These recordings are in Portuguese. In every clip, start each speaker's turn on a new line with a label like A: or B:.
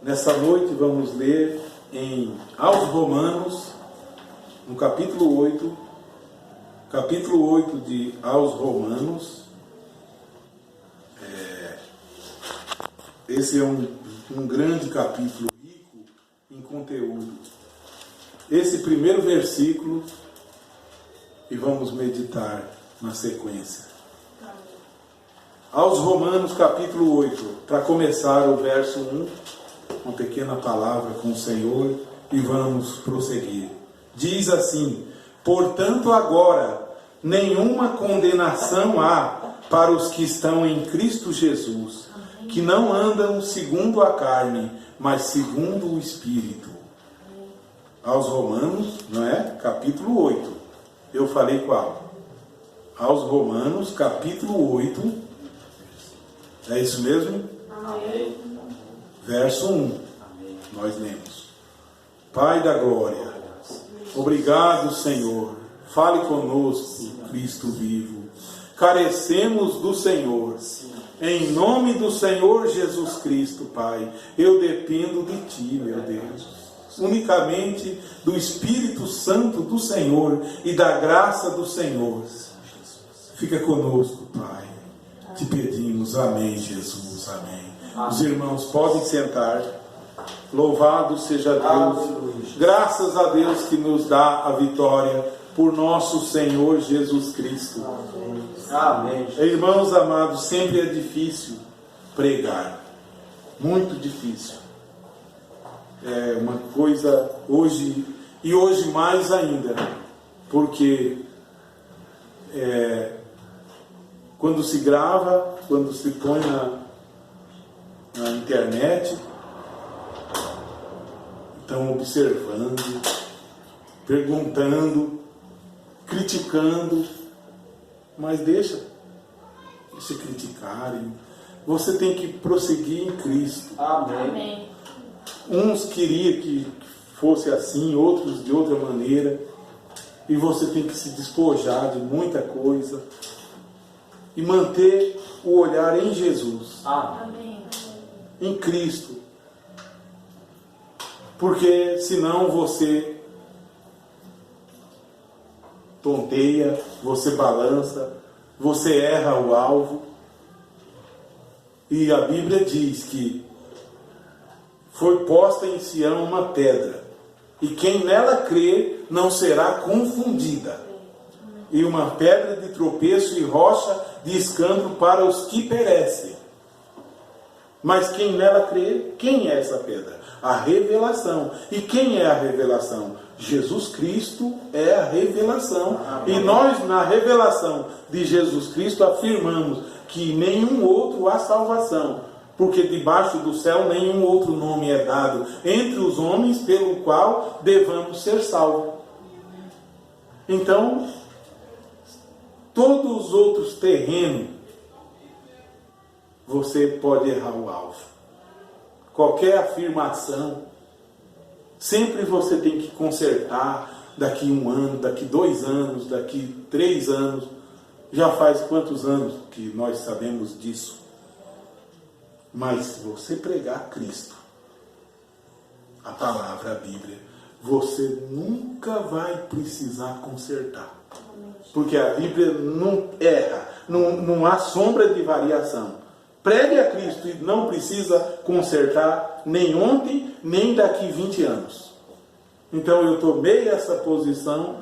A: Nessa noite vamos ler aos Romanos, no capítulo 8 de Aos Romanos. Esse é um grande capítulo, rico em conteúdo. Esse primeiro versículo, e vamos meditar na sequência. Aos Romanos, capítulo 8, para começar o verso 1, uma pequena palavra com o Senhor, e vamos prosseguir. Diz assim: portanto agora, nenhuma condenação há para os que estão em Cristo Jesus, que não andam segundo a carne, mas segundo o Espírito. Aos Romanos, não é? Capítulo 8. Eu falei qual? Aos Romanos, capítulo 8. É isso mesmo?
B: Amém.
A: Verso 1. Amém. Nós lemos. Pai da glória, obrigado, Senhor. Fale conosco, Cristo vivo. Carecemos do Senhor. Em nome do Senhor Jesus Cristo, Pai, eu dependo de Ti, meu Deus. Unicamente do Espírito Santo do Senhor e da graça do Senhor. Fica conosco, Pai. Te pedimos. Amém, Jesus. Amém. Os irmãos podem sentar. Louvado seja Deus. Graças a Deus que nos dá a vitória por nosso Senhor Jesus Cristo.
B: Amém.
A: Irmãos amados, sempre é difícil pregar. Muito difícil. É uma coisa hoje, e hoje mais ainda, porque quando se grava, quando se põe na internet, estão observando, perguntando, criticando, mas deixa criticarem. Você tem que prosseguir em Cristo.
B: Amém.
A: Uns queriam que fosse assim, outros de outra maneira, e você tem que se despojar de muita coisa e manter o olhar em Jesus.
B: Amém.
A: Em Cristo, porque senão você tonteia, você balança, você erra o alvo. E a Bíblia diz que foi posta em Sião uma pedra, e quem nela crê não será confundida, e uma pedra de tropeço e rocha de escândalo para os que perecem. Mas quem nela crê, quem é essa pedra? A revelação. E quem é a revelação? Jesus Cristo é a revelação. E nós, na revelação de Jesus Cristo, afirmamos que nenhum outro há salvação, porque debaixo do céu nenhum outro nome é dado entre os homens pelo qual devamos ser salvos. Então, todos os outros terrenos, você pode errar o alvo. Qualquer afirmação, sempre você tem que consertar daqui 1 ano, daqui 2 anos, daqui 3 anos. Já faz quantos anos que nós sabemos disso? Mas se você pregar Cristo, a palavra, a Bíblia, você nunca vai precisar consertar. Porque a Bíblia não erra, não há sombra de variação. Pregue a Cristo e não precisa consertar nem ontem, nem daqui 20 anos. Então eu tomei essa posição,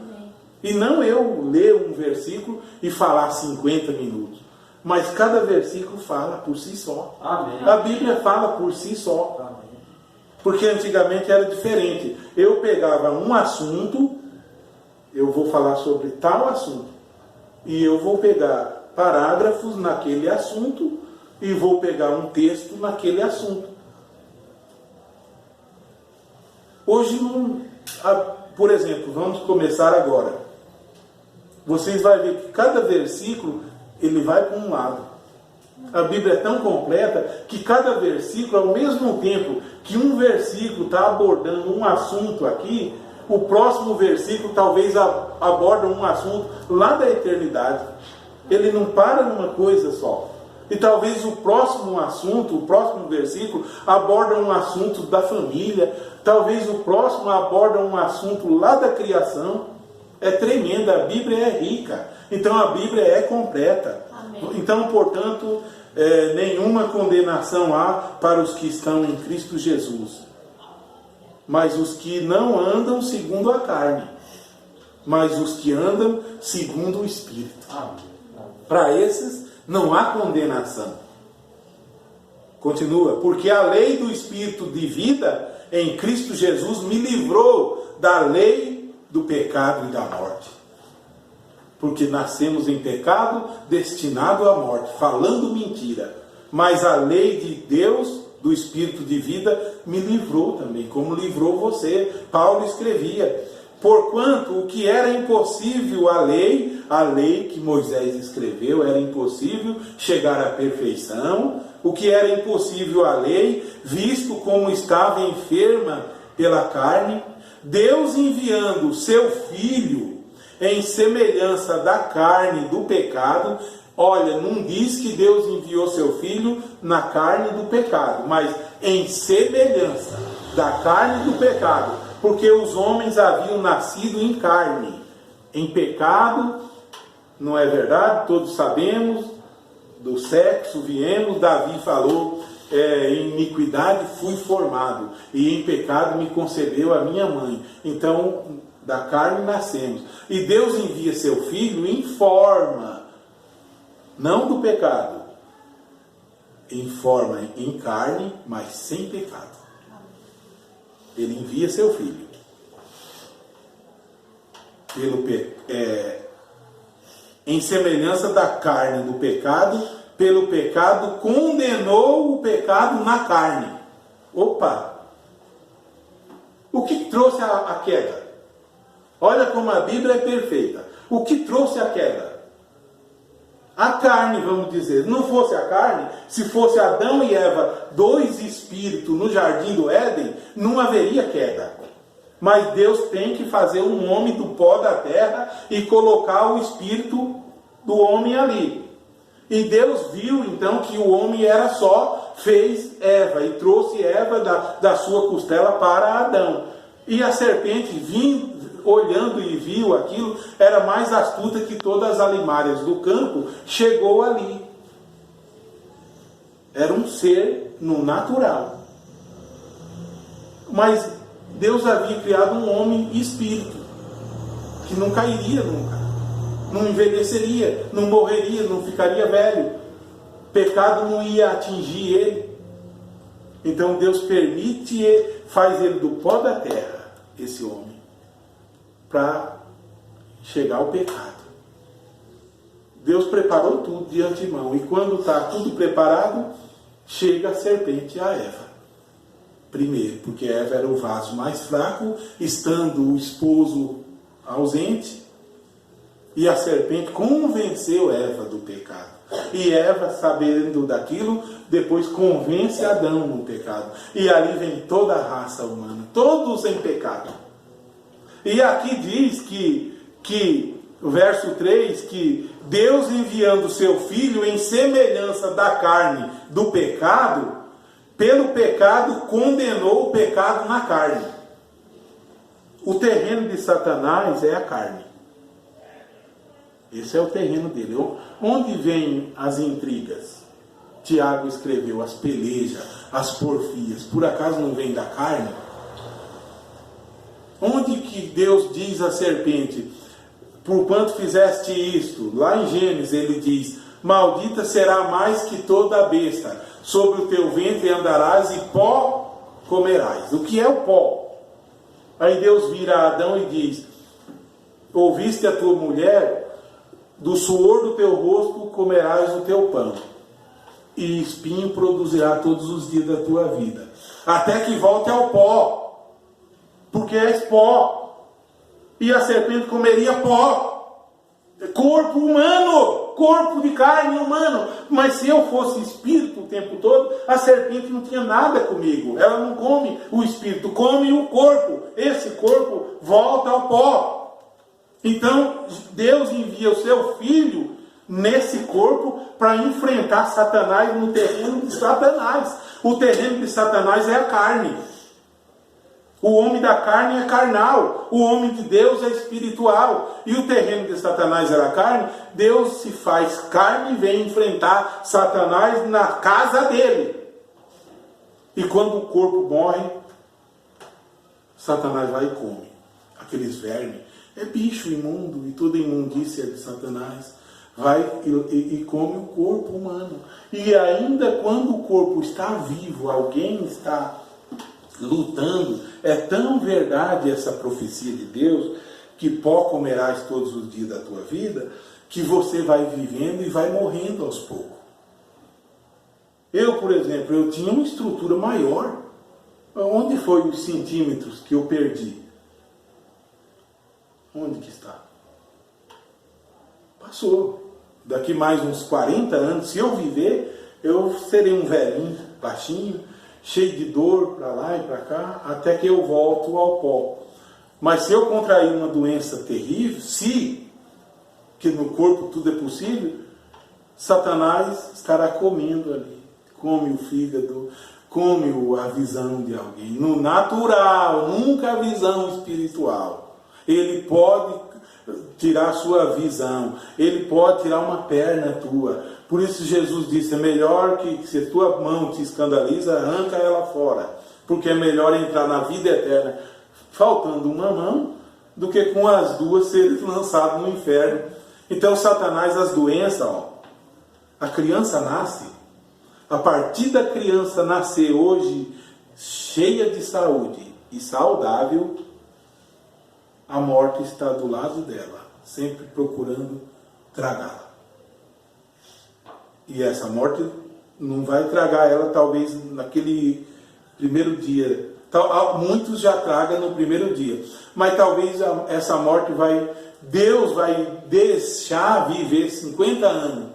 A: e não eu ler um versículo e falar 50 minutos. Mas cada versículo fala por si só.
B: Amém.
A: A Bíblia fala por si só.
B: Amém.
A: Porque antigamente era diferente. Eu pegava um assunto, eu vou falar sobre tal assunto, e eu vou pegar parágrafos naquele assunto, e vou pegar um texto naquele assunto. Hoje, por exemplo, vamos começar agora. Vocês vão ver que cada versículo, ele vai para um lado. A Bíblia é tão completa que cada versículo, ao mesmo tempo que um versículo está abordando um assunto aqui, o próximo versículo talvez aborda um assunto lá da eternidade. Ele não para numa coisa só. E talvez o próximo assunto, o próximo versículo, aborda um assunto da família. Talvez o próximo aborda um assunto lá da criação. É tremenda, a Bíblia é rica. Então a Bíblia é completa.
B: Amém.
A: Então, portanto, nenhuma condenação há para os que estão em Cristo Jesus. Mas os que não andam segundo a carne, mas os que andam segundo o Espírito. Para esses não há condenação. Continua, porque a lei do Espírito de vida em Cristo Jesus me livrou da lei do pecado e da morte. Porque nascemos em pecado, destinado à morte, falando mentira. Mas a lei de Deus, do Espírito de vida, me livrou também, como livrou você. Paulo escrevia, porquanto o que era impossível a lei que Moisés escreveu, era impossível chegar à perfeição. O que era impossível a lei, visto como estava enferma pela carne, Deus enviando o seu Filho em semelhança da carne do pecado. Olha, não diz que Deus enviou seu Filho na carne do pecado, mas em semelhança da carne do pecado, porque os homens haviam nascido em carne, em pecado, não é verdade? Todos sabemos, do sexo viemos, Davi falou, em iniquidade fui formado, e em pecado me concebeu a minha mãe. Então, da carne nascemos. E Deus envia seu Filho em forma, não do pecado, em forma, em carne, mas sem pecado. Ele envia seu Filho. Em semelhança da carne do pecado, pelo pecado condenou o pecado na carne. Opa! O que trouxe a queda? Olha como a Bíblia é perfeita. O que trouxe a queda? A carne, vamos dizer. Não fosse a carne, se fosse Adão e Eva, dois espíritos no jardim do Éden, não haveria queda. Mas Deus tem que fazer um homem do pó da terra e colocar o espírito do homem ali. E Deus viu então que o homem era só, fez Eva e trouxe Eva da sua costela para Adão. E a serpente, olhando e viu aquilo, era mais astuta que todas as alimárias do campo, chegou ali. Era um ser no natural. Mas Deus havia criado um homem espírito, que não cairia nunca, não envelheceria, não morreria, não ficaria velho. Pecado não ia atingir ele. Então Deus permite, faz ele do pó da terra, esse homem, para chegar ao pecado. Deus preparou tudo de antemão, e quando está tudo preparado, chega a serpente a Eva. Primeiro, porque Eva era o vaso mais fraco, estando o esposo ausente, e a serpente convenceu Eva do pecado. E Eva, sabendo daquilo, depois convence Adão no pecado. E ali vem toda a raça humana, todos em pecado. E aqui diz que o verso 3, que Deus enviando o seu Filho em semelhança da carne do pecado, pelo pecado condenou o pecado na carne. O terreno de Satanás é a carne. Esse é o terreno dele. Onde vêm as intrigas? Tiago escreveu as pelejas, as porfias. Por acaso não vem da carne? Onde que Deus diz à serpente, por quanto fizeste isto? Lá em Gênesis ele diz, maldita será mais que toda a besta, sobre o teu ventre andarás e pó comerás. O que é o pó? Aí Deus vira a Adão e diz, ouviste a tua mulher, do suor do teu rosto comerás o teu pão, e espinho produzirá todos os dias da tua vida, até que volte ao pó, porque és pó. E a serpente comeria pó, corpo humano, corpo de carne humano. Mas se eu fosse espírito o tempo todo, a serpente não tinha nada comigo. Ela não come o espírito, come o corpo. Esse corpo volta ao pó. Então Deus envia o seu Filho nesse corpo para enfrentar Satanás no terreno de Satanás. O terreno de Satanás é a carne. O homem da carne é carnal, o homem de Deus é espiritual. E o terreno de Satanás era a carne. Deus se faz carne e vem enfrentar Satanás na casa dele. E quando o corpo morre, Satanás vai e come aqueles vermes. É bicho imundo, e toda imundícia de Satanás vai e come o corpo humano. E ainda quando o corpo está vivo, alguém está lutando. É tão verdade essa profecia de Deus, que pó comerás todos os dias da tua vida, que você vai vivendo e vai morrendo aos poucos. Eu, por exemplo, eu tinha uma estrutura maior. Onde foi os centímetros que eu perdi? Onde que está? Passou. Daqui mais uns 40 anos, se eu viver, eu serei um velhinho, baixinho, cheio de dor para lá e para cá, até que eu volto ao pó. Mas se eu contrair uma doença terrível, que no corpo tudo é possível, Satanás estará comendo ali. Come o fígado, come a visão de alguém. No natural, nunca a visão espiritual. Ele pode tirar a sua visão, ele pode tirar uma perna tua. Por isso Jesus disse, é melhor que se a tua mão te escandaliza, arranca ela fora. Porque é melhor entrar na vida eterna faltando uma mão, do que com as duas seres lançados no inferno. Então Satanás, as doenças, a criança nasce. A partir da criança nascer hoje, cheia de saúde e saudável, a morte está do lado dela, sempre procurando tragá-la. E essa morte não vai tragar ela talvez naquele primeiro dia. Muitos já tragam no primeiro dia. Mas talvez essa morte Deus vai deixar viver 50 anos.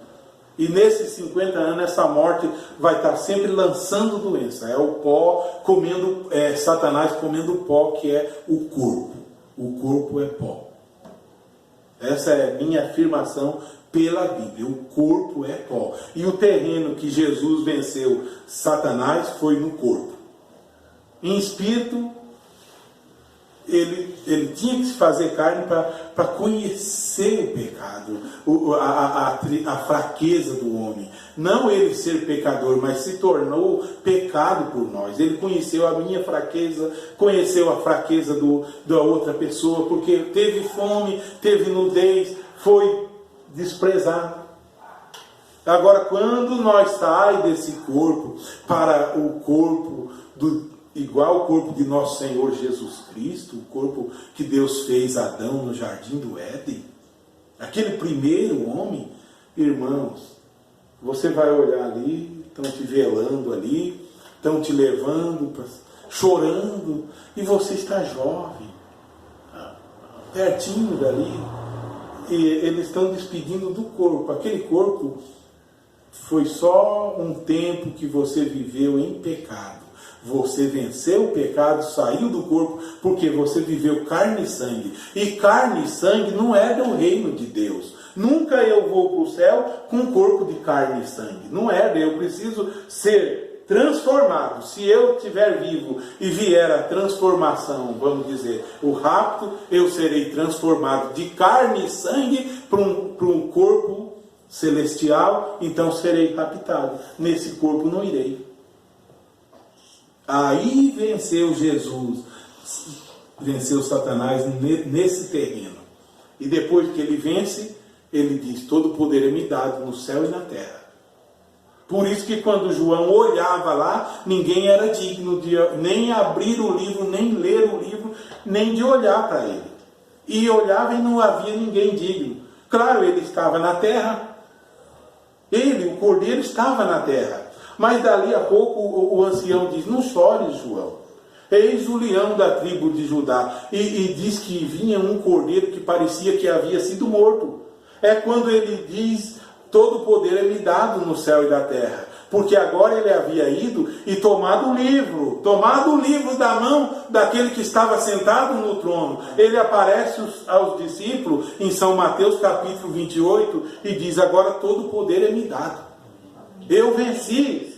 A: E nesses 50 anos essa morte vai estar sempre lançando doença. É o pó comendo, Satanás comendo o pó, que é o corpo. O corpo é pó. Essa é a minha afirmação pela Bíblia. O corpo é pó. E o terreno que Jesus venceu Satanás foi no corpo. Em espírito, ele tinha que se fazer carne para conhecer o pecado, a fraqueza do homem. Não ele ser pecador, mas se tornou pecado por nós. Ele conheceu a minha fraqueza, conheceu a fraqueza da outra pessoa, porque teve fome, teve nudez, foi desprezado. Agora, quando nós saímos desse corpo para o corpo igual o corpo de nosso Senhor Jesus Cristo, o corpo que Deus fez a Adão no jardim do Éden, aquele primeiro homem, irmãos, você vai olhar ali, estão te velando ali, estão te levando, chorando, e você está jovem, pertinho dali, e eles estão despedindo do corpo. Aquele corpo foi só um tempo que você viveu em pecado. Você venceu o pecado, saiu do corpo, porque você viveu carne e sangue. E carne e sangue não é do reino de Deus. Nunca eu vou para o céu com um corpo de carne e sangue. Não é, eu preciso ser transformado. Se eu estiver vivo e vier a transformação, vamos dizer, o rapto, eu serei transformado de carne e sangue para um corpo celestial, então serei raptado. Nesse corpo não irei. Aí venceu Jesus, venceu Satanás nesse terreno. E depois que ele vence, ele diz, todo poder é me dado no céu e na terra. Por isso que quando João olhava lá, ninguém era digno de nem abrir o livro, nem ler o livro, nem de olhar para ele. E olhava e não havia ninguém digno. Claro, ele estava na terra. Ele, o Cordeiro, estava na terra. Mas dali a pouco o ancião diz, não chores, João. Eis o leão da tribo de Judá. E diz que vinha um cordeiro que parecia que havia sido morto. É quando ele diz, todo poder é me dado no céu e na terra. porque agora ele havia ido e tomado o livro da mão daquele que estava sentado no trono. Ele aparece aos discípulos em São Mateus capítulo 28 e diz: agora todo o poder é me dado. Eu venci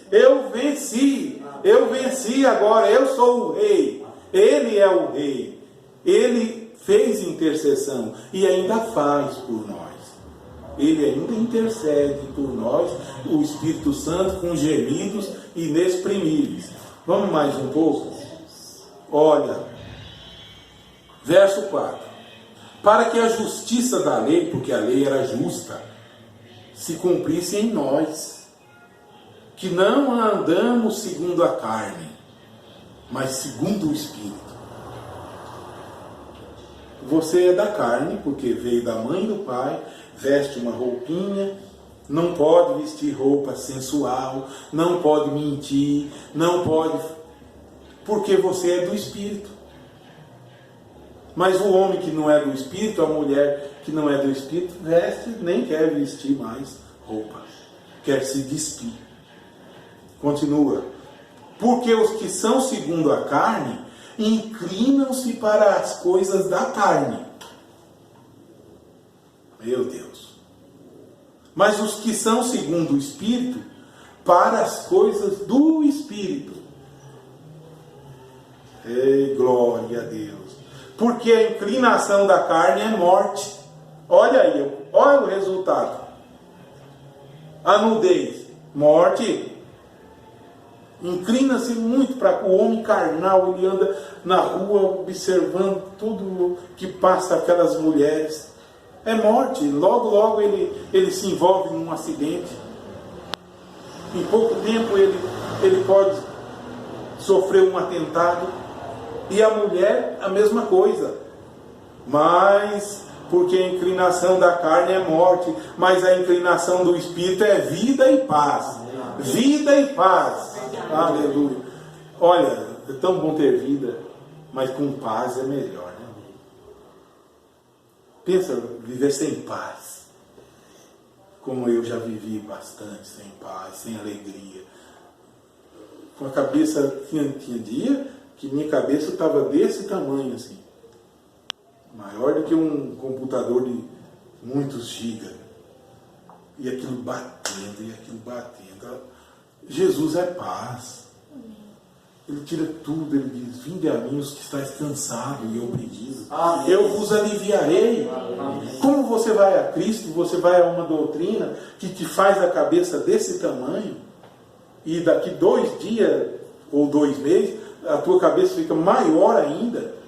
A: agora, eu sou o rei. Ele é o rei. Ele fez intercessão e ainda faz por nós. Ele ainda intercede por nós, o Espírito Santo, com gemidos inexprimíveis. Vamos mais um pouco? Olha, verso 4. Para que a justiça da lei, porque a lei era justa, se cumprisse em nós, que não andamos segundo a carne, mas segundo o Espírito. Você é da carne, porque veio da mãe e do pai, veste uma roupinha, não pode vestir roupa sensual, não pode mentir, não pode, porque você é do Espírito. Mas o homem que não é do Espírito, a mulher que não é do Espírito, veste, nem quer vestir mais roupa, quer se despir. Continua. Porque os que são segundo a carne, inclinam-se para as coisas da carne. Meu Deus. Mas os que são segundo o Espírito, para as coisas do Espírito. Ei, glória a Deus. Porque a inclinação da carne é morte. Olha aí, olha o resultado. A nudez, morte. Inclina-se muito para o homem carnal, ele anda na rua observando tudo que passa aquelas mulheres. É morte, logo ele se envolve num acidente. Em pouco tempo ele pode sofrer um atentado. E a mulher, a mesma coisa. Mas, porque a inclinação da carne é morte, mas a inclinação do Espírito é vida e paz. Vida e paz. Aleluia. Olha, é tão bom ter vida, mas com paz é melhor, né? Pensa, viver sem paz. Como eu já vivi bastante sem paz, sem alegria. Com a cabeça, tinha dia que minha cabeça estava desse tamanho assim. Maior do que um computador de muitos gigas. E aquilo batendo. Jesus é paz. Ele tira tudo, ele diz: vinde a mim os que estáis cansados e oprimidos, eu vos aliviarei. Como você vai a Cristo, você vai a uma doutrina que te faz a cabeça desse tamanho, e daqui 2 dias ou 2 meses, a tua cabeça fica maior ainda.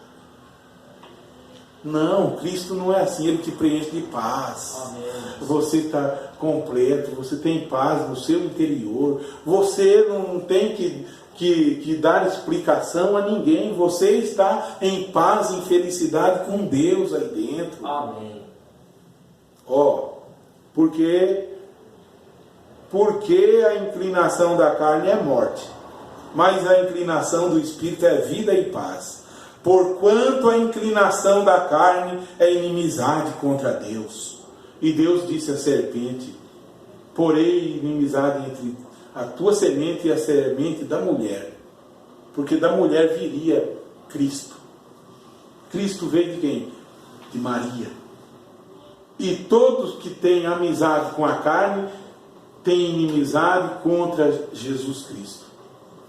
A: Não, Cristo não é assim, Ele te preenche de paz. Amém. Você está completo, você tem paz no seu interior, você não tem que dar explicação a ninguém, você está em paz, em felicidade com Deus aí dentro. Amém. Porque a inclinação da carne é morte, mas a inclinação do Espírito é vida e paz. Porquanto a inclinação da carne é inimizade contra Deus. E Deus disse à serpente: porei inimizade entre a tua semente e a semente da mulher. Porque da mulher viria Cristo. Cristo veio de quem? De Maria. E todos que têm amizade com a carne têm inimizade contra Jesus Cristo.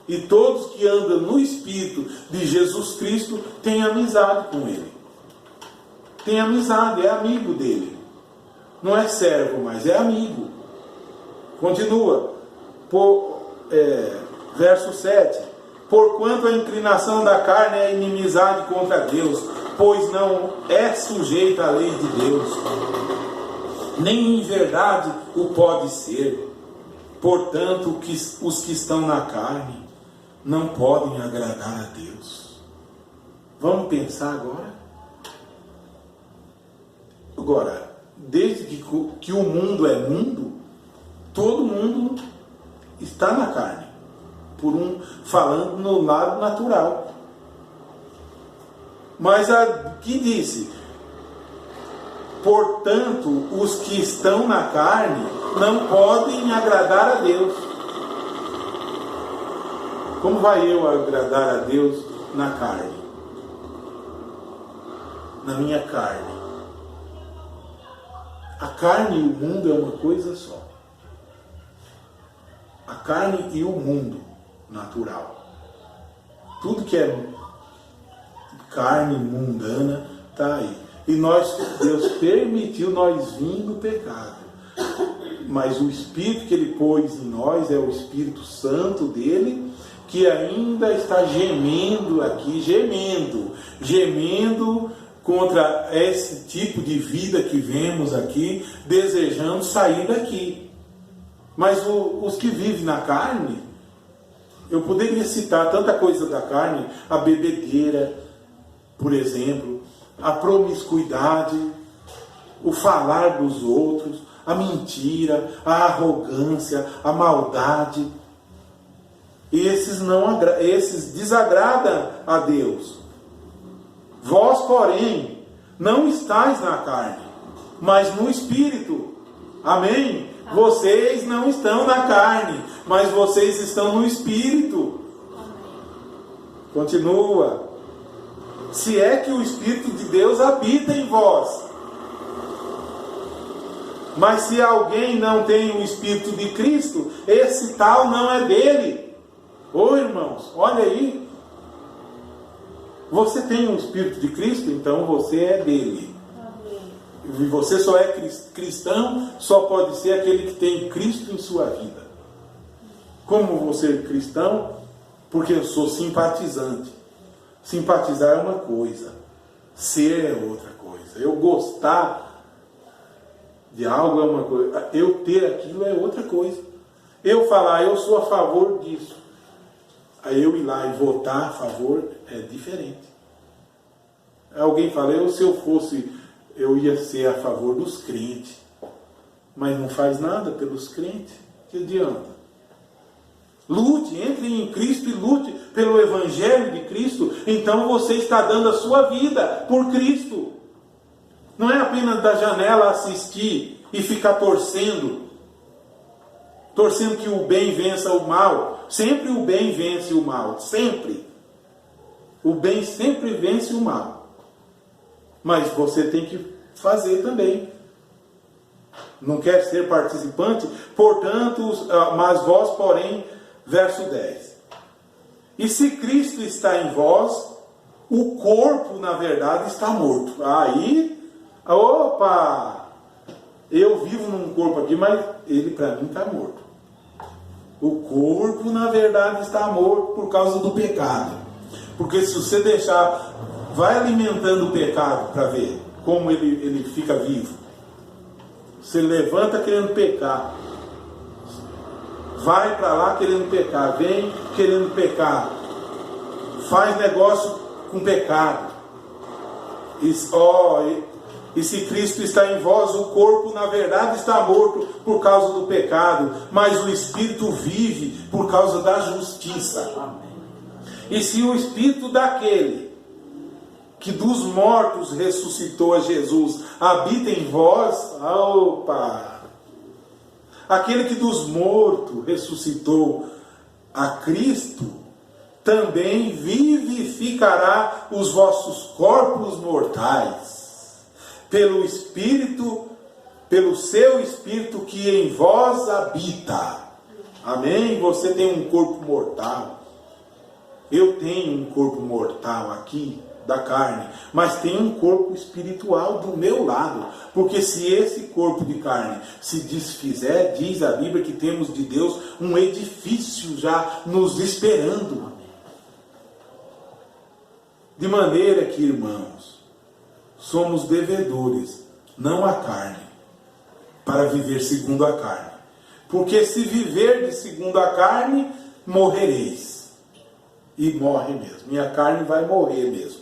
A: E todos que andam no Espírito de Jesus Cristo têm amizade com Ele. Tem amizade, é amigo dele. Não é servo, mas é amigo. Continua. Verso 7. Porquanto a inclinação da carne é inimizade contra Deus, pois não é sujeita à lei de Deus, nem em verdade o pode ser. Portanto, os que estão na carne não podem agradar a Deus. Vamos pensar agora? Agora, desde que o mundo é mundo, todo mundo está na carne, falando no lado natural. Mas aqui disse: portanto, os que estão na carne não podem agradar a Deus. Como vai eu agradar a Deus na carne? Na minha carne. A carne e o mundo é uma coisa só. A carne e o mundo natural. Tudo que é carne mundana está aí. E Deus permitiu nós vir do pecado. Mas o Espírito que Ele pôs em nós é o Espírito Santo dele, que ainda está gemendo aqui, gemendo contra esse tipo de vida que vemos aqui, desejando sair daqui. Mas os que vivem na carne, eu poderia citar tanta coisa da carne, a bebedeira, por exemplo, a promiscuidade, o falar dos outros, a mentira, a arrogância, a maldade. Esses desagradam a Deus. Vós, porém, não estáis na carne, mas no Espírito. Amém? Vocês não estão na carne, mas vocês estão no Espírito. Continua. Se é que o Espírito de Deus habita em vós. Mas se alguém não tem o Espírito de Cristo, esse tal não é dele. Ô irmãos, olha aí. Você tem o Espírito de Cristo, então você é dele. E você só é cristão, só pode ser aquele que tem Cristo em sua vida. Como você é cristão? Porque eu sou simpatizante. Simpatizar é uma coisa, ser é outra coisa. Eu gostar de algo é uma coisa, eu ter aquilo é outra coisa. Eu falar, eu sou a favor disso, aí eu ir lá e votar a favor é diferente. Alguém fala, se eu fosse, eu ia ser a favor dos crentes, mas não faz nada pelos crentes, que adianta? Lute, entre em Cristo e lute pelo Evangelho de Cristo. Então você está dando a sua vida por Cristo. Não é apenas da janela assistir e ficar torcendo que o bem vença o mal. Sempre o bem vence o mal, sempre. O bem sempre vence o mal. Mas você tem que fazer também. Não quer ser participante? Portanto, mas vós, porém, verso 10. E se Cristo está em vós, o corpo, na verdade, está morto. Aí, opa! Eu vivo num corpo aqui, mas ele para mim está morto. O corpo, na verdade, está morto por causa do pecado. Porque se você deixar, vai alimentando o pecado para ver como ele fica vivo. Você levanta querendo pecar. Vai para lá querendo pecar, vem querendo pecar, faz negócio com pecado. E se Cristo está em vós, o corpo na verdade está morto por causa do pecado, mas o Espírito vive por causa da justiça. E se o Espírito daquele que dos mortos ressuscitou a Jesus habita em vós, opa! Aquele que dos mortos ressuscitou a Cristo, também vivificará os vossos corpos mortais, pelo Espírito, pelo seu Espírito que em vós habita. Amém? Você tem um corpo mortal. Eu tenho um corpo mortal aqui, da carne, mas tem um corpo espiritual do meu lado, porque se esse corpo de carne se desfizer, diz a Bíblia que temos de Deus um edifício já nos esperando. De maneira que, irmãos, somos devedores, não a carne, para viver segundo a carne, porque se viverdes segundo a carne, morrereis, e morre mesmo, minha carne vai morrer mesmo.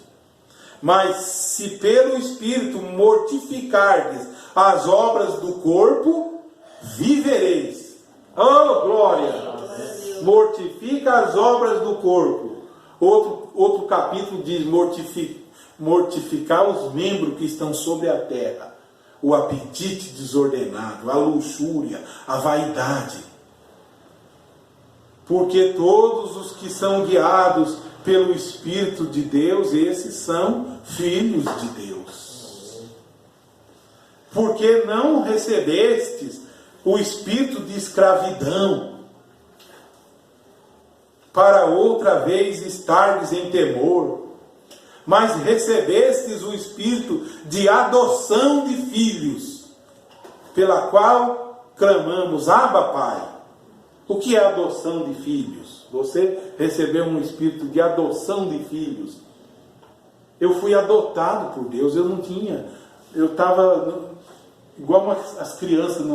A: Mas se pelo Espírito mortificardes as obras do corpo, vivereis. Oh, glória! Mortifica as obras do corpo. Outro capítulo diz mortificar os membros que estão sobre a terra. O apetite desordenado, a luxúria, a vaidade. Porque todos os que são guiados pelo Espírito de Deus, esses são filhos de Deus. Porque não recebestes o espírito de escravidão, para outra vez estardes em temor, mas recebestes o espírito de adoção de filhos, pela qual clamamos, Abba, Pai. O que é adoção de filhos? Você recebeu um espírito de adoção de filhos. Eu fui adotado por Deus, eu estava igual as crianças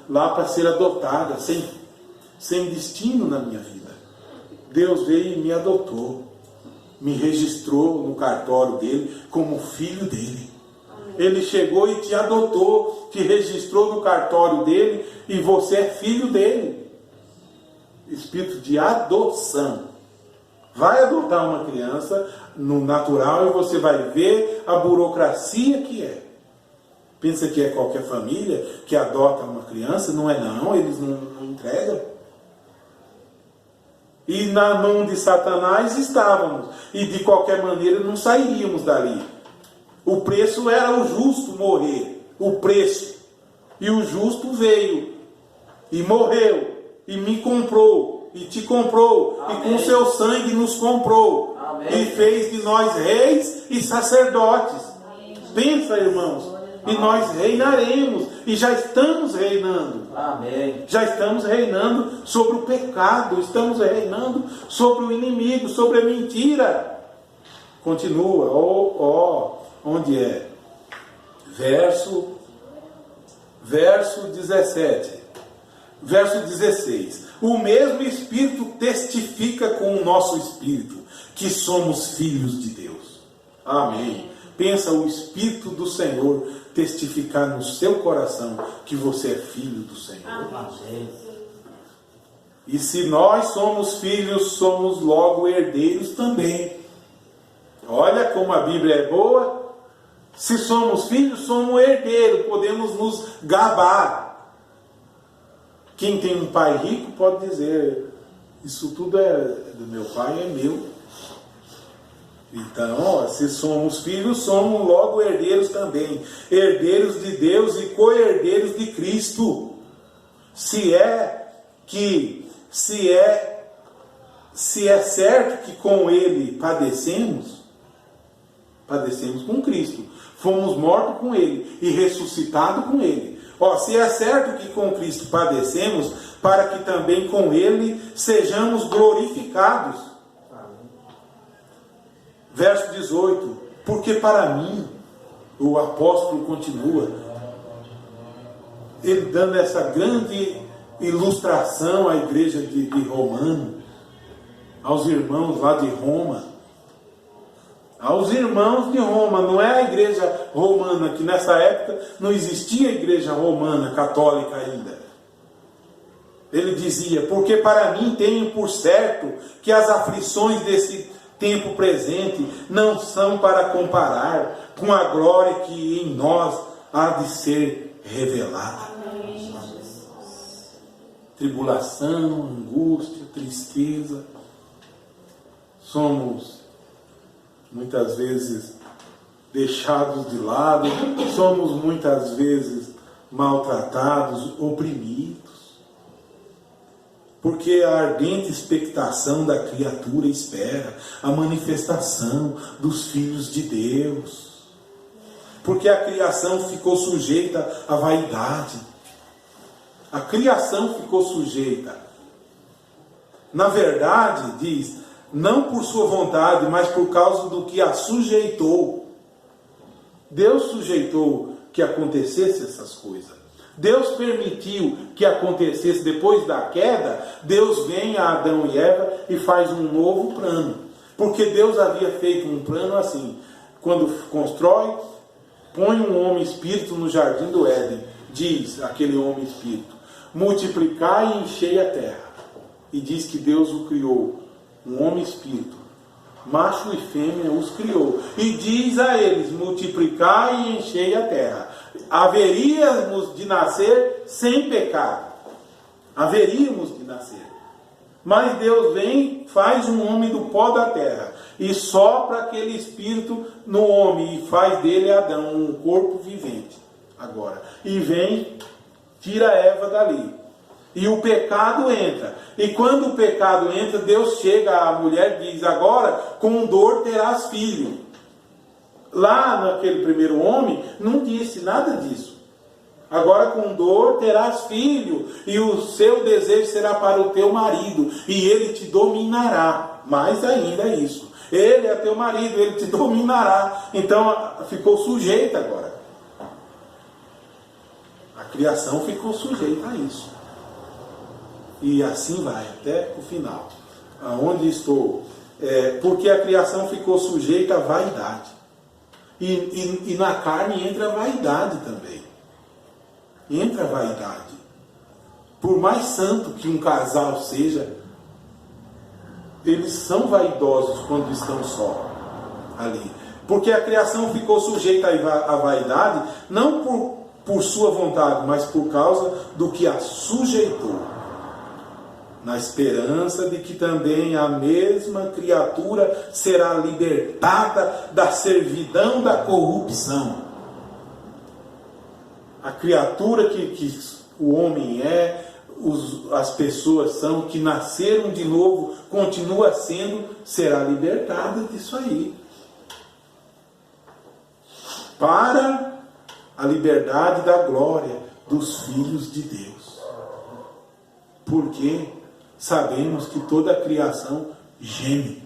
A: lá para ser adotada, sem destino na minha vida. Deus veio e me adotou, me registrou no cartório dele como filho dele. Ele chegou e te adotou, te registrou no cartório dele e você é filho dele. Espírito de adoção. Vai adotar uma criança no natural e você vai ver a burocracia que é. Pensa que é qualquer família que adota uma criança? Não é não, eles não entregam. E na mão de Satanás estávamos. E de qualquer maneira não sairíamos dali. O preço era o justo morrer. O preço. E o justo veio. E morreu. E me comprou. E te comprou. Amém. E com seu sangue nos comprou. Amém. E fez de nós reis e sacerdotes. Amém. Pensa, irmãos. E nós reinaremos. E já estamos reinando.
B: Amém.
A: Já estamos reinando sobre o pecado. Estamos reinando sobre o inimigo, sobre a mentira. Continua. Onde é? Verso 17. Verso 16. O mesmo Espírito testifica com o nosso Espírito que somos filhos de Deus. Amém. Pensa o Espírito do Senhor testificar no seu coração que você é filho do Senhor.
B: Amém.
A: E se nós somos filhos, somos logo herdeiros também. Olha como a Bíblia é boa. Se somos filhos, somos herdeiros. Podemos nos gabar. Quem tem um pai rico pode dizer, isso tudo é do meu pai, é meu. Então, se somos filhos, somos logo herdeiros também. Herdeiros de Deus e co-herdeiros de Cristo. Se é certo que com Ele padecemos com Cristo. Fomos mortos com Ele e ressuscitados com Ele. Se é certo que com Cristo padecemos, para que também com Ele sejamos glorificados. Verso 18. Porque para mim, o apóstolo continua, ele dando essa grande ilustração à igreja de Romano, aos irmãos lá de Roma. Aos irmãos de Roma, não é a igreja romana, que nessa época não existia igreja romana católica ainda. Ele dizia, porque para mim tenho por certo que as aflições desse tempo presente não são para comparar com a glória que em nós há de ser revelada. Tribulação, angústia, tristeza. Somos muitas vezes deixados de lado, somos muitas vezes maltratados, oprimidos. Porque a ardente expectação da criatura espera a manifestação dos filhos de Deus. Porque a criação ficou sujeita à vaidade. A criação ficou sujeita. Na verdade, diz, não por sua vontade, mas por causa do que a sujeitou. Deus sujeitou que acontecesse essas coisas. Deus permitiu que acontecesse depois da queda. Deus vem a Adão e Eva e faz um novo plano. Porque Deus havia feito um plano assim. Quando constrói, põe um homem espírito no jardim do Éden. Diz aquele homem espírito, multiplicai e enchei a terra. E diz que Deus o criou, um homem espírito. Macho e fêmea os criou. E diz a eles, multiplicai e enchei a terra. Haveríamos de nascer sem pecado. Haveríamos de nascer. Mas Deus vem, faz um homem do pó da terra e sopra aquele espírito no homem e faz dele Adão, um corpo vivente. Agora, e vem, tira Eva dali. E o pecado entra. E quando o pecado entra, Deus chega à mulher e diz: agora com dor terás filho. Lá naquele primeiro homem, não disse nada disso. Agora com dor terás filho, e o seu desejo será para o teu marido, e ele te dominará. Mais ainda isso. Ele é teu marido, ele te dominará. Então ficou sujeita agora. A criação ficou sujeita a isso. E assim vai até o final. Aonde estou? Porque a criação ficou sujeita à vaidade. E na carne entra a vaidade também. Entra a vaidade. Por mais santo que um casal seja, eles são vaidosos quando estão só ali. Porque a criação ficou sujeita à vaidade, não por sua vontade, mas por causa do que a sujeitou. Na esperança de que também a mesma criatura será libertada da servidão da corrupção. A criatura que o homem as pessoas são, que nasceram de novo, continua sendo, será libertada disso aí. Para a liberdade da glória dos filhos de Deus. Porque sabemos que toda a criação geme.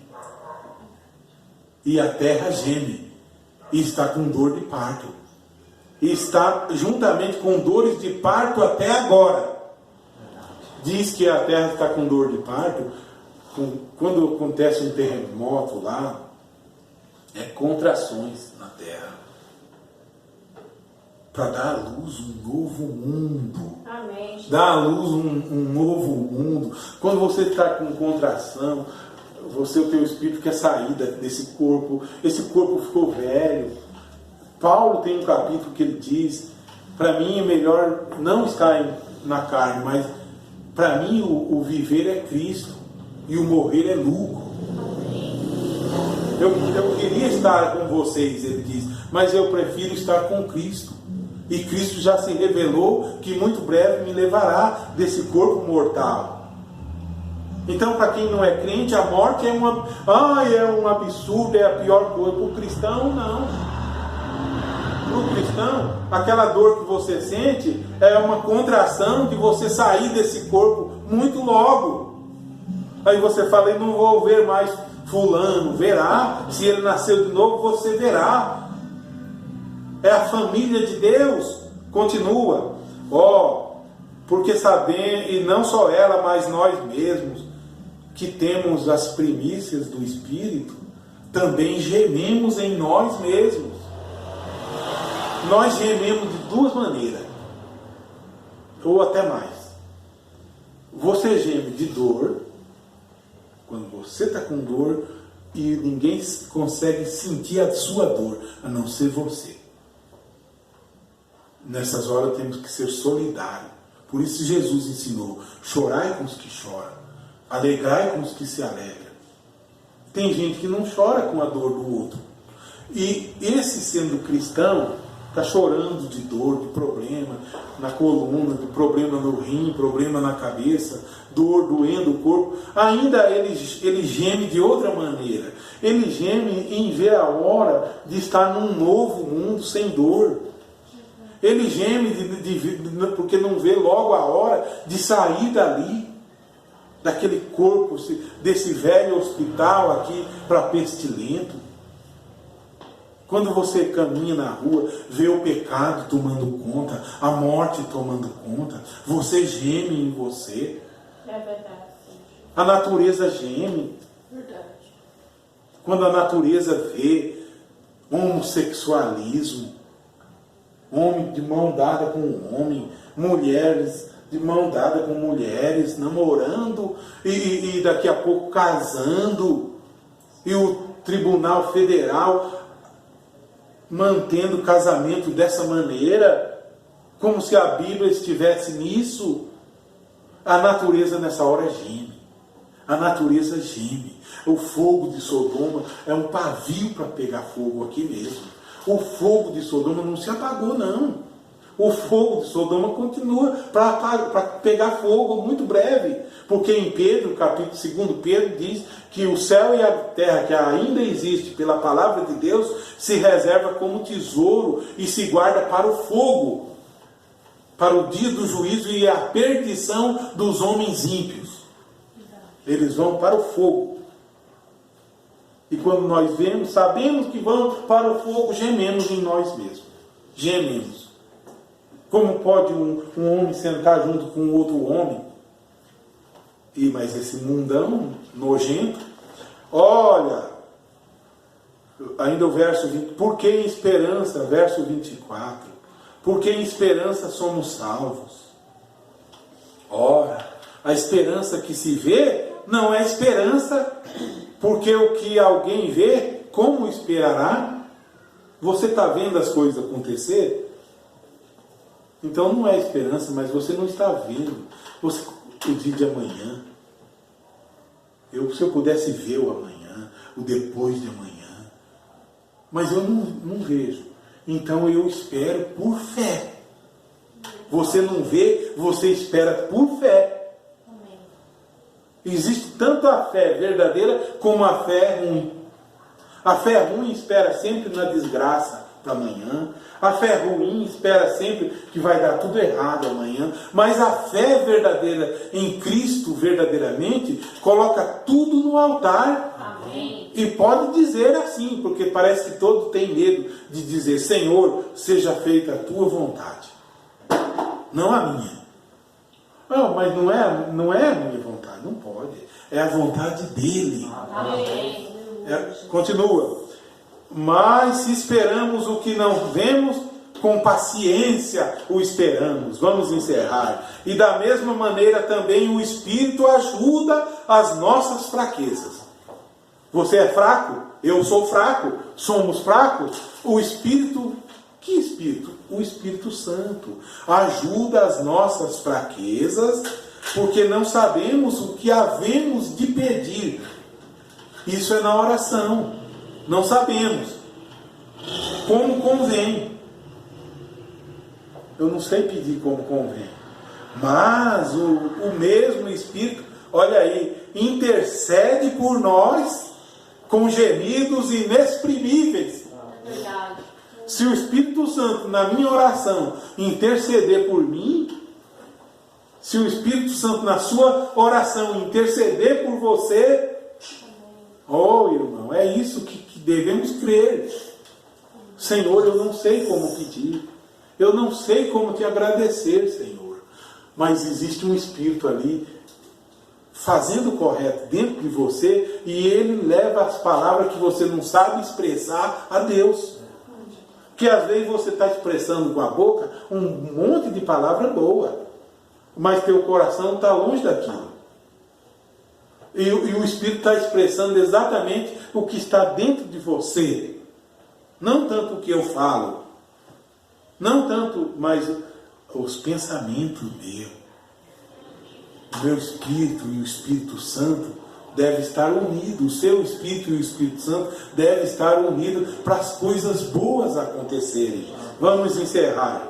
A: E a terra geme. E está com dor de parto. E está juntamente com dores de parto até agora. Diz que a terra está com dor de parto. Quando acontece um terremoto lá, contrações na terra. Para dar à luz um novo mundo.
B: Amém.
A: Dar à luz um novo mundo. Quando você está com contração, o teu espírito quer sair desse corpo. Esse corpo ficou velho. Paulo tem um capítulo que ele diz: para mim é melhor não estar na carne, mas para mim o viver é Cristo e o morrer é lucro. Eu queria estar com vocês, ele diz, mas eu prefiro estar com Cristo. E Cristo já se revelou que muito breve me levará desse corpo mortal. Então, para quem não é crente, a morte é um absurdo, é a pior coisa. Para o cristão, não. Para o cristão, aquela dor que você sente é uma contração de você sair desse corpo muito logo. Aí você fala: eu não vou ver mais fulano. Verá, se ele nasceu de novo, você verá. É a família de Deus. Continua. Porque sabemos, e não só ela, mas nós mesmos, que temos as primícias do Espírito, também gememos em nós mesmos. Nós gememos de duas maneiras, ou até mais. Você geme de dor, quando você está com dor e ninguém consegue sentir a sua dor, a não ser você. Nessas horas temos que ser solidários. Por isso Jesus ensinou: chorai com os que choram, alegrai com os que se alegram. Tem gente que não chora com a dor do outro. E esse, sendo cristão, está chorando de dor, de problema na coluna, de problema no rim, problema na cabeça, dor doendo o corpo. Ainda ele geme de outra maneira. Ele geme em ver a hora de estar num novo mundo sem dor. Ele geme porque não vê logo a hora de sair dali, daquele corpo, desse velho hospital aqui para pestilento. Quando você caminha na rua, vê o pecado tomando conta, a morte tomando conta, você geme em você.
B: É verdade.
A: A natureza geme.
B: Verdade.
A: Quando a natureza vê homossexualismo, homem de mão dada com homem, mulheres de mão dada com mulheres, namorando e daqui a pouco casando, e o Tribunal Federal mantendo o casamento dessa maneira, como se a Bíblia estivesse nisso. A natureza nessa hora geme. A natureza geme. O fogo de Sodoma é um pavio para pegar fogo aqui mesmo. O fogo de Sodoma não se apagou, não. O fogo de Sodoma continua para pegar fogo muito breve. Porque em Pedro, capítulo 2 Pedro, diz que o céu e a terra, que ainda existe pela palavra de Deus, se reserva como tesouro e se guarda para o fogo, para o dia do juízo e a perdição dos homens ímpios. Eles vão para o fogo. E quando nós vemos, sabemos que vão para o fogo, gememos em nós mesmos. Gememos. Como pode um homem sentar junto com outro homem? Mas esse mundão nojento. Olha, ainda o verso 20. Porque em esperança, verso 24. Porque em esperança somos salvos. Ora, a esperança que se vê não é esperança, porque o que alguém vê, como esperará? Você está vendo as coisas acontecer? Então não é esperança, mas você não está vendo o dia de amanhã. Se eu pudesse ver o amanhã, o depois de amanhã, mas eu não vejo. Então eu espero por fé. Você não vê, você espera por fé. Existe tanto a fé verdadeira como a fé ruim. A fé ruim espera sempre na desgraça da manhã. A fé ruim espera sempre que vai dar tudo errado amanhã. Mas a fé verdadeira em Cristo, verdadeiramente, coloca tudo no altar.
B: Amém.
A: E pode dizer assim, porque parece que todo tem medo de dizer: Senhor, seja feita a tua vontade, não a minha. Não, mas não é a minha vontade, não pode. É a vontade dele.
B: Amém.
A: Continua. Mas se esperamos o que não vemos, com paciência o esperamos. Vamos encerrar. E da mesma maneira também o Espírito ajuda as nossas fraquezas. Você é fraco? Eu sou fraco? Somos fracos? O Espírito... Que Espírito? O Espírito Santo ajuda as nossas fraquezas, porque não sabemos o que havemos de pedir. Isso é na oração. Não sabemos como convém. Eu não sei pedir como convém. Mas o mesmo Espírito, olha aí, intercede por nós com gemidos inexprimíveis.
B: Verdade.
A: Se o Espírito Santo, na minha oração, interceder por mim, se o Espírito Santo, na sua oração, interceder por você, oh, irmão, é isso que devemos crer. Senhor, eu não sei como pedir, eu não sei como te agradecer, Senhor, mas existe um Espírito ali, fazendo o correto dentro de você, e ele leva as palavras que você não sabe expressar a Deus. Que às vezes você está expressando com a boca um monte de palavra boa, mas teu coração está longe daquilo. E o Espírito está expressando exatamente o que está dentro de você. Não tanto o que eu falo, não tanto, mas os pensamentos meus. O meu Espírito e o Espírito Santo deve estar unido, o seu Espírito e o Espírito Santo deve estar unido para as coisas boas acontecerem. Vamos encerrar.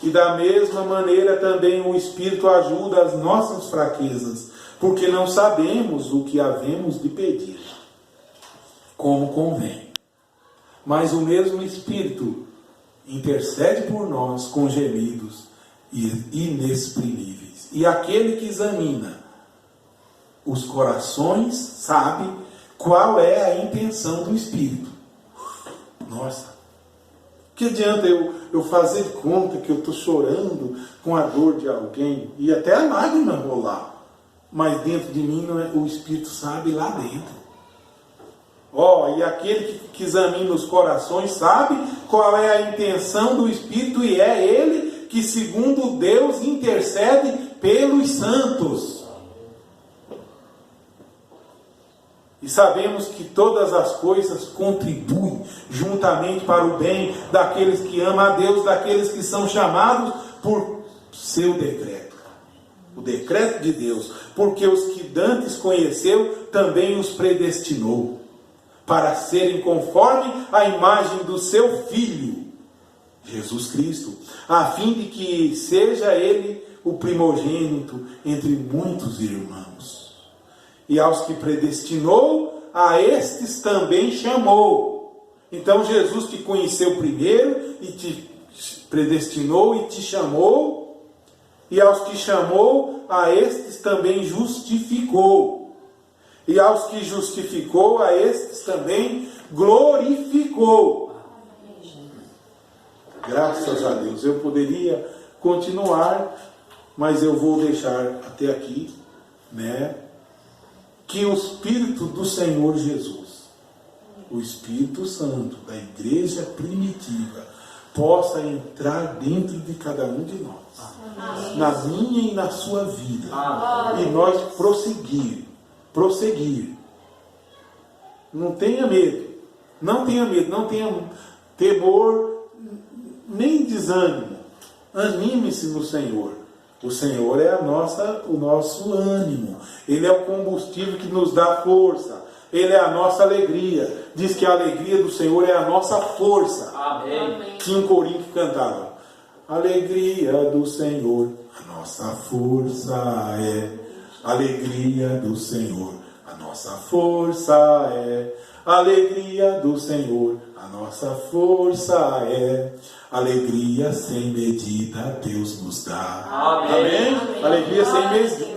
A: E da mesma maneira também o Espírito ajuda as nossas fraquezas, porque não sabemos o que havemos de pedir, como convém. Mas o mesmo Espírito intercede por nós com gemidos inexprimíveis. E aquele que examina os corações sabe qual é a intenção do Espírito. Nossa, que adianta eu fazer conta que eu estou chorando com a dor de alguém e até a lágrima rolar, mas dentro de mim não é, o Espírito sabe lá dentro. E aquele que examina os corações sabe qual é a intenção do Espírito, e é ele que, segundo Deus, intercede pelos santos. E sabemos que todas as coisas contribuem juntamente para o bem daqueles que amam a Deus, daqueles que são chamados por seu decreto. O decreto de Deus. Porque os que dantes conheceu, também os predestinou, para serem conforme a imagem do seu Filho, Jesus Cristo, a fim de que seja ele o primogênito entre muitos irmãos. E aos que predestinou, a estes também chamou. Então Jesus te conheceu primeiro e te predestinou e te chamou, e aos que chamou, a estes também justificou, e aos que justificou, a estes também glorificou. Graças a Deus. Eu poderia continuar, mas eu vou deixar até aqui, né? Que o Espírito do Senhor Jesus, o Espírito Santo da igreja primitiva, possa entrar dentro de cada um de nós, na minha e na sua vida, e nós prosseguir. Não tenha medo, não tenha temor, nem desânimo. Anime-se no Senhor. O Senhor é o nosso ânimo. Ele é o combustível que nos dá força. Ele é a nossa alegria. Diz que a alegria do Senhor é a nossa força.
B: Amém.
A: Tinha um corinho que cantava: alegria do Senhor, a nossa força é. Alegria do Senhor, a nossa força é. Alegria do Senhor, a nossa força é. Alegria sem medida Deus nos dá.
B: Amém.
A: Amém? Alegria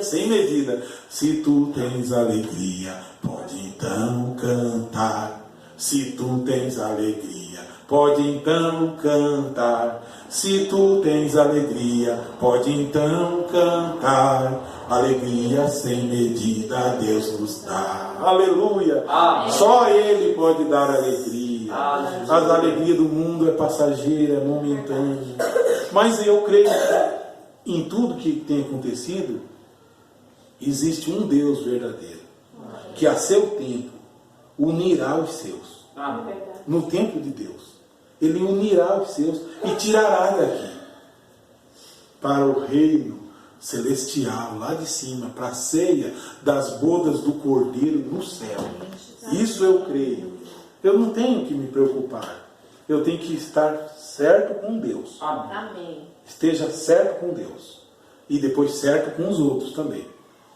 A: sem medida. Se tu tens alegria, pode então cantar. Se tu tens alegria, pode então cantar. Se tu tens alegria, pode então cantar. Alegria sem medida Deus nos dá. Aleluia!
B: Amém.
A: Só Ele pode dar alegria.
B: Amém.
A: As alegrias do mundo é passageira, é momentânea. Mas eu creio que em tudo que tem acontecido, existe um Deus verdadeiro, que a seu tempo unirá os seus. No tempo de Deus, Ele unirá os seus e tirará daqui para o reino celestial, lá de cima, para a ceia das bodas do Cordeiro no céu. Isso eu creio. Eu não tenho que me preocupar. Eu tenho que estar certo com Deus.
B: Amém.
A: Esteja certo com Deus. E depois certo com os outros também.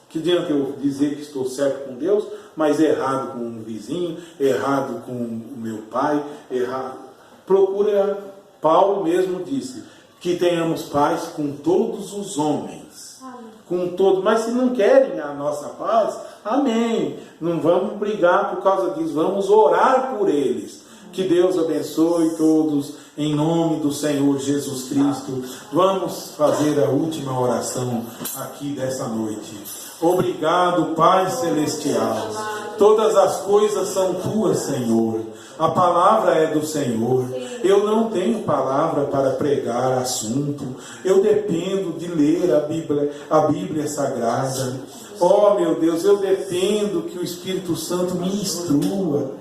A: Que adianta eu dizer que estou certo com Deus, mas errado com o vizinho, errado com o meu pai, errado. Procura, Paulo mesmo disse, que tenhamos paz com todos os homens. Com todos, mas se não querem a nossa paz, amém. Não vamos brigar por causa disso, vamos orar por eles. Que Deus abençoe todos, em nome do Senhor Jesus Cristo. Vamos fazer a última oração aqui dessa noite. Obrigado, Pai Celestial. Todas as coisas são tuas, Senhor. A palavra é do Senhor. Eu não tenho palavra para pregar assunto. Eu dependo de ler a Bíblia Sagrada. Oh, meu Deus, eu dependo que o Espírito Santo me instrua.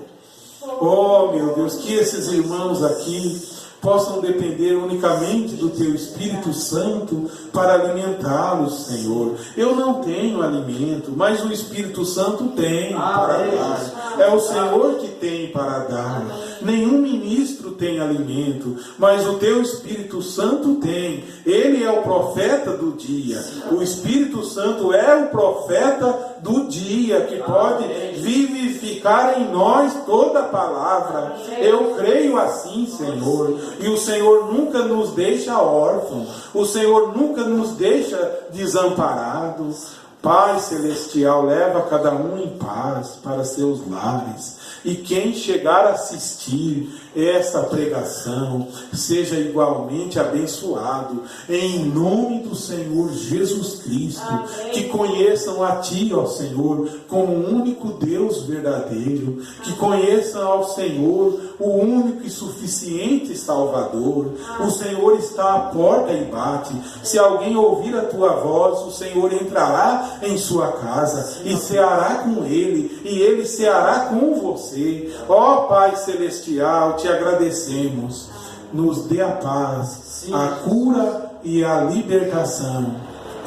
A: Oh, meu Deus, que esses irmãos aqui possam depender unicamente do Teu Espírito Santo para alimentá-los, Senhor. Eu não tenho alimento, mas o Espírito Santo tem para dar. É o Senhor que tem para dar. Nenhum ministro tem alimento, mas o Teu Espírito Santo tem. Ele é o profeta do dia. O Espírito Santo é o profeta do dia, que pode vivificar em nós toda a palavra. Eu creio assim, Senhor. E o Senhor nunca nos deixa órfãos. O Senhor nunca nos deixa desamparados. Pai Celestial, leva cada um em paz para seus lares. E quem chegar a assistir essa pregação, seja igualmente abençoado, em nome do Senhor Jesus Cristo. Amém. Que conheçam a Ti, ó Senhor, como o único Deus verdadeiro, que conheçam ao Senhor, o único e suficiente Salvador. O Senhor está à porta e bate. Se alguém ouvir a Tua voz, o Senhor entrará em sua casa e ceará com ele, e ele ceará com você. Ó Pai Celestial, Te agradecemos. Nos dê a paz, a cura e a libertação.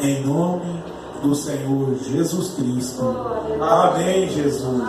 A: Em nome do Senhor Jesus Cristo. Amém, Jesus.